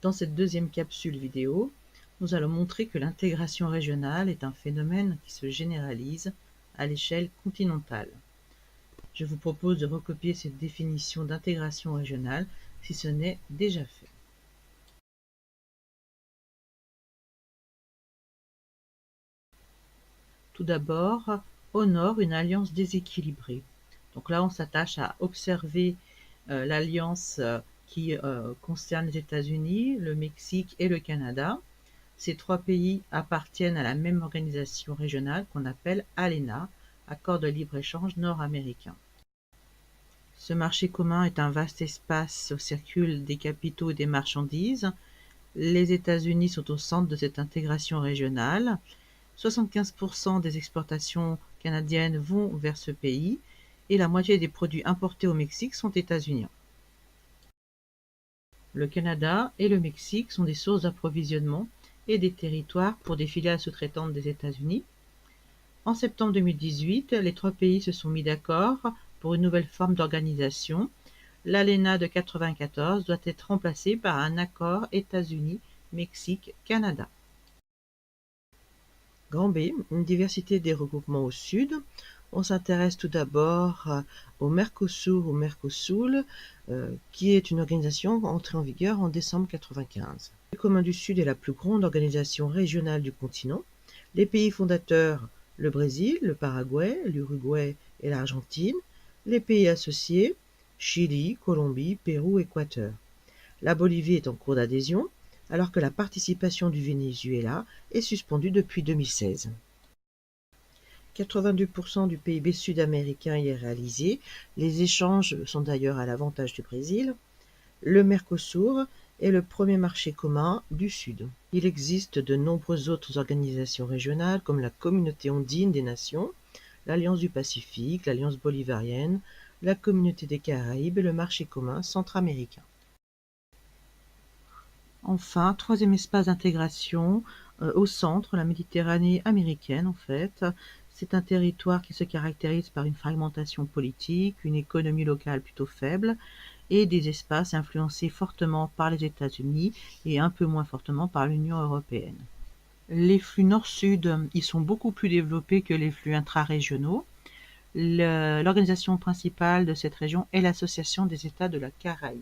Dans cette deuxième capsule vidéo, nous allons montrer que l'intégration régionale est un phénomène qui se généralise à l'échelle continentale. Je vous propose de recopier cette définition d'intégration régionale si ce n'est déjà fait. Tout d'abord, au nord, une alliance déséquilibrée. Donc là, on s'attache à observer l'alliance qui concerne les États-Unis, le Mexique et le Canada. Ces trois pays appartiennent à la même organisation régionale qu'on appelle ALENA, Accord de libre-échange nord-américain. Ce marché commun est un vaste espace où circulent des capitaux et des marchandises. Les États-Unis sont au centre de cette intégration régionale. 75% des exportations canadiennes vont vers ce pays et la moitié des produits importés au Mexique sont états-uniens. Le Canada et le Mexique sont des sources d'approvisionnement et des territoires pour des filiales sous-traitantes des États-Unis. En septembre 2018, les trois pays se sont mis d'accord pour une nouvelle forme d'organisation. L'ALENA de 1994 doit être remplacée par un accord États-Unis-Mexique-Canada. Grand B, une diversité des regroupements au sud. On s'intéresse tout d'abord au Mercosur ou Mercosul, qui est une organisation entrée en vigueur en décembre 1995. Le commun du Sud est la plus grande organisation régionale du continent. Les pays fondateurs, le Brésil, le Paraguay, l'Uruguay et l'Argentine. Les pays associés, Chili, Colombie, Pérou, Équateur. La Bolivie est en cours d'adhésion, alors que la participation du Venezuela est suspendue depuis 2016. 82% du PIB sud-américain y est réalisé. Les échanges sont d'ailleurs à l'avantage du Brésil. Le Mercosur est le premier marché commun du Sud. Il existe de nombreuses autres organisations régionales comme la Communauté andine des nations, l'Alliance du Pacifique, l'Alliance bolivarienne, la Communauté des Caraïbes et le marché commun centra-américain. Enfin, troisième espace d'intégration, au centre, la Méditerranée américaine en fait. C'est un territoire qui se caractérise par une fragmentation politique, une économie locale plutôt faible et des espaces influencés fortement par les États-Unis et un peu moins fortement par l'Union européenne. Les flux nord-sud y sont beaucoup plus développés que les flux intra-régionaux. L'organisation principale de cette région est l'Association des États de la Caraïbe.